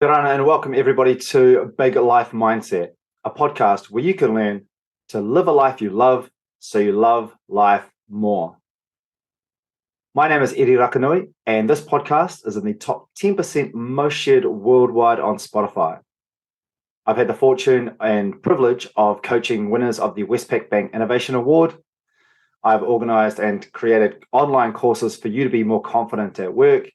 Good afternoon and welcome everybody to Big Life Mindset, a podcast where you can learn to live a life you love so you love life more. My name is Eddie Rakanui, and this podcast is in the top 10% most shared worldwide on Spotify. I've had the fortune and privilege of coaching winners of the Westpac Bank Innovation Award. I've organized and created online courses for you to be more confident at work.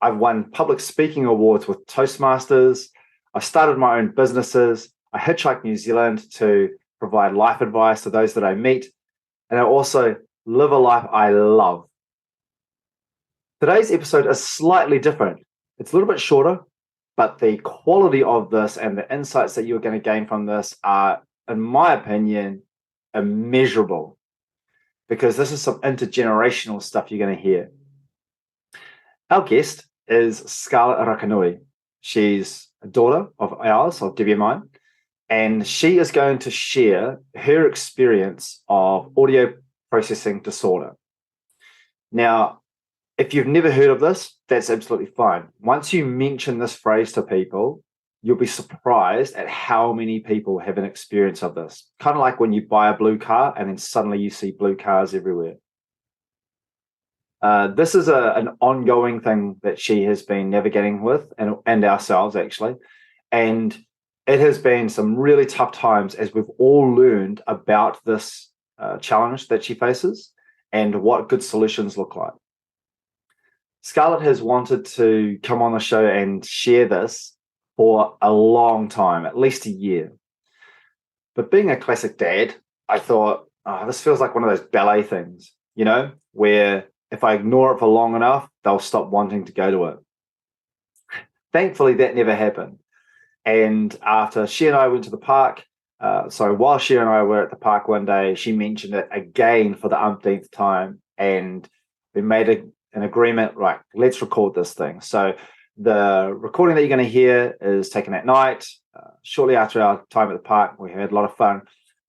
I've won public speaking awards with Toastmasters. I've started my own businesses. I hitchhike New Zealand to provide life advice to those that I meet. And I also live a life I love. Today's episode is slightly different. It's a little bit shorter, but the quality of this and the insights that you're going to gain from this are, in my opinion, immeasurable, because this is some intergenerational stuff you're going to hear. Our guest is Scarlet Rakanui. She's a daughter of ours, of Debbie and mine, and she is going to share her experience of audio processing disorder. Now, if you've never heard of this, that's absolutely fine. Once you mention this phrase to people, you'll be surprised at how many people have an experience of this. Kind of like when you buy a blue car and then suddenly you see blue cars everywhere. This is an ongoing thing that she has been navigating with, and ourselves actually. And it has been some really tough times as we've all learned about this challenge that she faces and what good solutions look like. Scarlet has wanted to come on the show and share this for a long time, at least a year. But being a classic dad, I thought, this feels like one of those ballet things, where if I ignore it for long enough, they'll stop wanting to go to it. Thankfully, that never happened. And after she and I went to the park, while she and I were at the park one day, she mentioned it again for the umpteenth time. And we made an agreement, right, let's record this thing. So the recording that you're going to hear is taken at night, shortly after our time at the park. We had a lot of fun.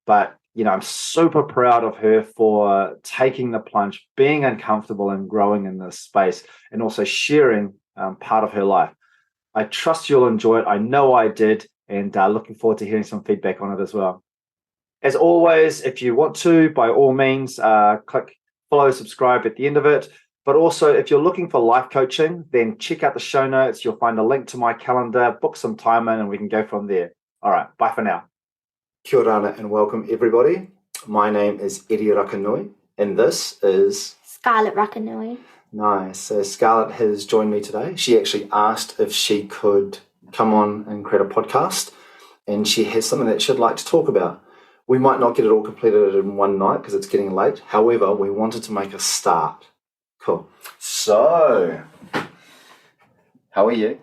But I'm super proud of her for taking the plunge, being uncomfortable and growing in this space, and also sharing part of her life. I trust you'll enjoy it. I know I did, and looking forward to hearing some feedback on it as well. As always, if you want to, by all means, click follow, subscribe at the end of it. But also, if you're looking for life coaching, then check out the show notes. You'll find a link to my calendar, book some time in, and we can go from there. All right, bye for now. Kia ora and welcome everybody. My name is Eddie Rakanui and this is Scarlet Rakanui. Nice. So Scarlet has joined me today. She actually asked if she could come on and create a podcast, and she has something that she'd like to talk about. We might not get it all completed in one night because it's getting late. However, we wanted to make a start. Cool. So, how are you?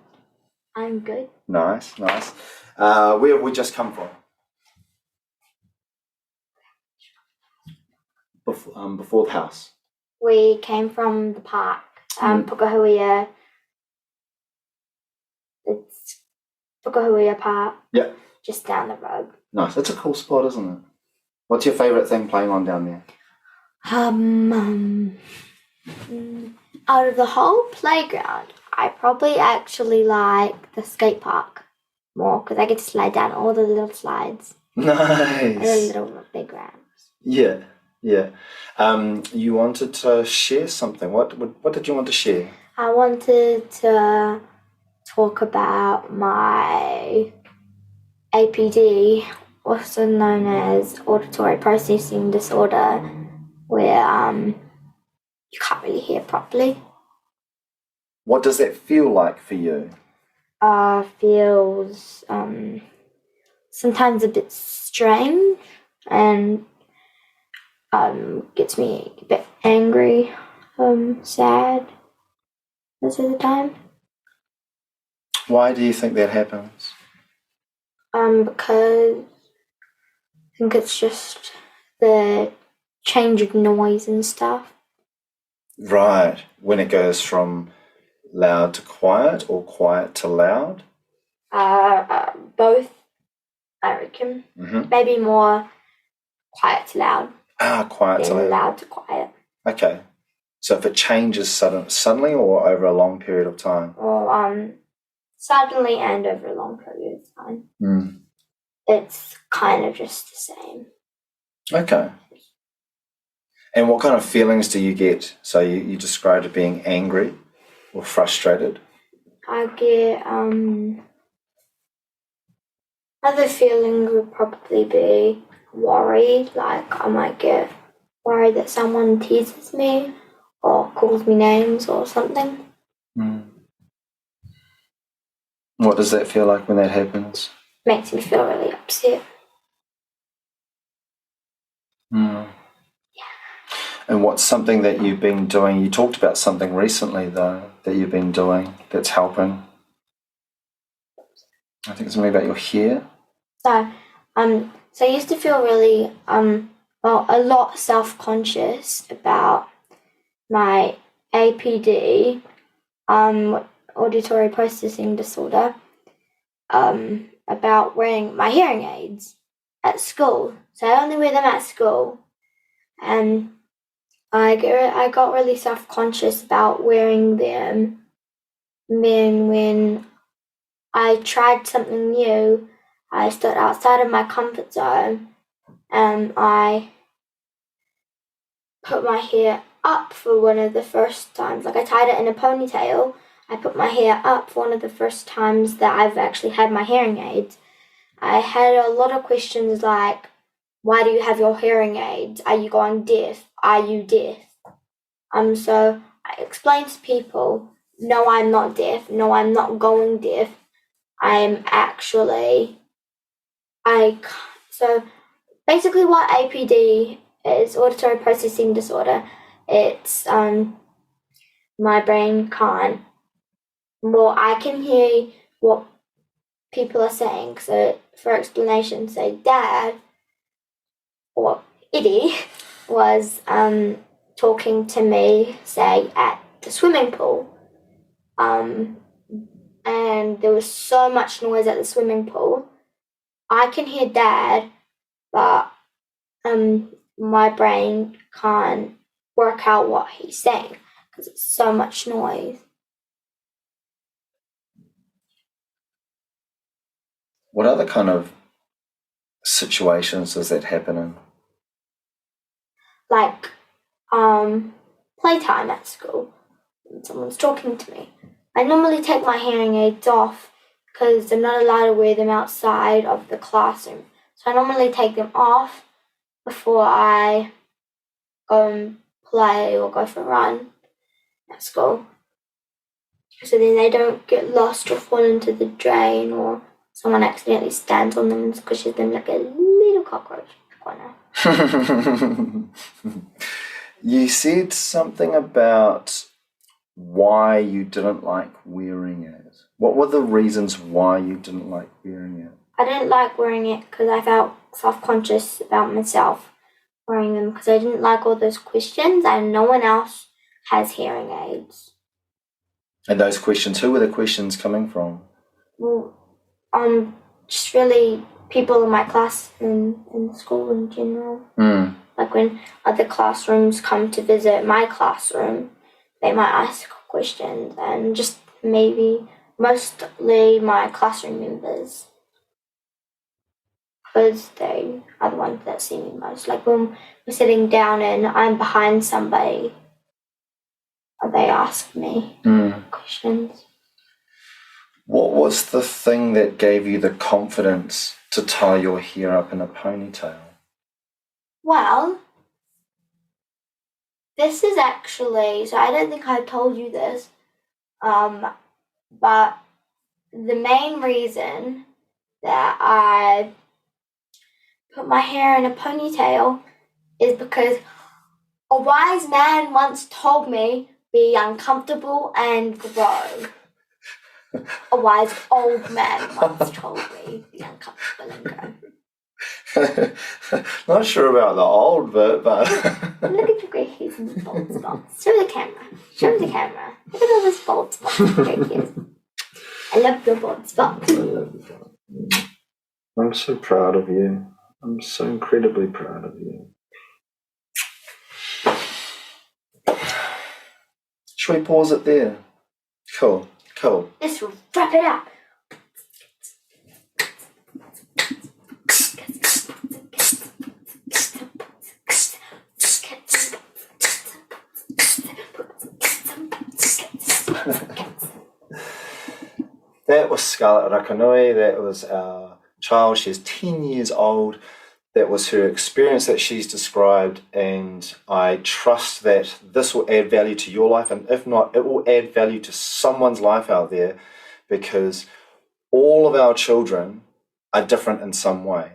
I'm good. Nice. Where have we just come from? Before the house. We came from the park, Pukahuia. It's Pukahuia Park. Yeah. Just down the road. Nice. It's a cool spot, isn't it? What's your favourite thing playing on down there? Out of the whole playground, I probably actually like the skate park more because I get to slide down all the little slides. Nice. And the little playgrounds. Yeah. You wanted to share something. What did you want to share? I wanted to talk about my APD, also known as auditory processing disorder, where you can't really hear properly. What does that feel like for you? Feels sometimes a bit strange and gets me a bit angry, sad most of the time. Why do you think that happens? Because I think it's just the change of noise and stuff. Right. When it goes from loud to quiet or quiet to loud? Both, I reckon. Mm-hmm. Maybe more quiet to loud. Quiet to loud. Loud to quiet. Okay. So if it changes suddenly or over a long period of time? Or suddenly and over a long period of time. It's kind of just the same. Okay. And what kind of feelings do you get? So you described it being angry or frustrated. I get other feelings would probably be worried, like I might get worried that someone teases me or calls me names or something. What does that feel like when that happens? Makes me feel really upset. Yeah. And what's something that you've been doing? You talked about something recently, though, that you've been doing that's helping. I think it's something about your hair. So I used to feel really a lot self-conscious about my APD, auditory processing disorder, about wearing my hearing aids at school. So I only wear them at school, and I got really self-conscious about wearing them. And then when I tried something new, I stood outside of my comfort zone, and I put my hair up for one of the first times. Like I tied it in a ponytail. I put my hair up for one of the first times that I've actually had my hearing aids. I had a lot of questions like, why do you have your hearing aids? Are you going deaf? Are you deaf? So I explained to people, no, I'm not deaf. No, I'm not going deaf. I'm actually, so basically what APD is, auditory processing disorder, it's, my brain can't, well, I can hear what people are saying. So for explanation, say Dad or Eddie was talking to me, say at the swimming pool, and there was so much noise at the swimming pool. I can hear Dad, but my brain can't work out what he's saying because it's so much noise. What other kind of situations does that happen in? Like playtime at school, when someone's talking to me. I normally take my hearing aids off because I'm not allowed to wear them outside of the classroom. So I normally take them off before I go and play or go for a run at school. So then they don't get lost or fall into the drain or someone accidentally stands on them and squishes them like a little cockroach. You said something about why you didn't like wearing it. What were the reasons why you didn't like wearing it? I didn't like wearing it because I felt self-conscious about myself wearing them because I didn't like all those questions and no one else has hearing aids. And those questions, who were the questions coming from? Well, just really people in my class and in the school in general. Like when other classrooms come to visit my classroom, they might ask questions, and just maybe mostly my classroom members, because they are the ones that see me most. Like when we're sitting down and I'm behind somebody, they ask me questions. What was the thing that gave you the confidence to tie your hair up in a ponytail? Well, this is actually, so I don't think I told you this, but the main reason that I put my hair in a ponytail is because a wise man once told me, be uncomfortable and grow. A wise old man once told me, be uncomfortable and grow. Not sure about the old bit, but Look at your grey hairs and the bald spots. Show the camera. Show the camera. Look at all those bald spots and grey hairs. I love your bald spots. I'm so proud of you. I'm so incredibly proud of you. Should we pause it there? Cool. Cool. Let's wrap it up. That was Scarlet Rakanui. That was our child. She's 10 years old. That was her experience that she's described, and I trust that this will add value to your life, and if not, it will add value to someone's life out there, because all of our children are different in some way.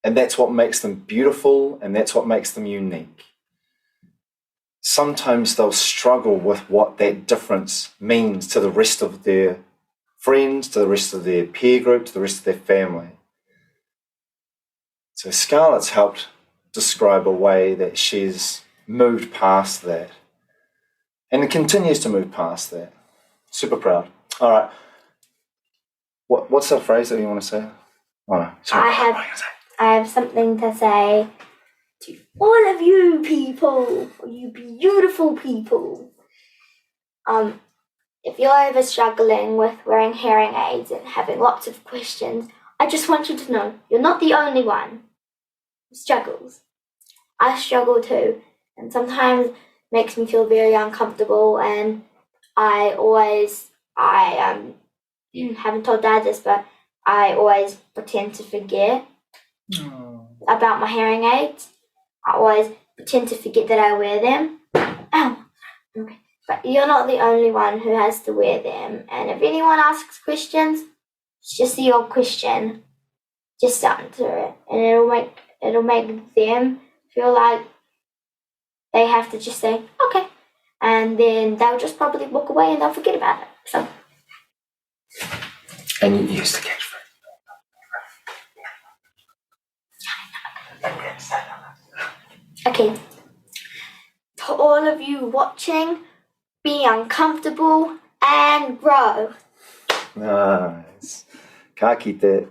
And that's what makes them beautiful, and that's what makes them unique. Sometimes they'll struggle with what that difference means to the rest of their friends, to the rest of their peer group, to the rest of their family. So Scarlett's helped describe a way that she's moved past that and continues to move past that. Super proud. All right. What's the phrase that you want to say? Oh, no. Sorry. I have something to say to all of you people, you beautiful people. If you're ever struggling with wearing hearing aids and having lots of questions, I just want you to know you're not the only one who struggles. I struggle too, and sometimes it makes me feel very uncomfortable, and I haven't told Dad this, but I always pretend to forget about my hearing aids. I always pretend to forget that I wear them. Ow. Okay. But you're not the only one who has to wear them. And if anyone asks questions, it's just the old question. Just answer it. And it'll make them feel like they have to just say, okay. And then they'll just probably walk away and they'll forget about it. So. And you used the catchphrase. Okay. To all of you watching, be uncomfortable and grow. Nice. Ka kite.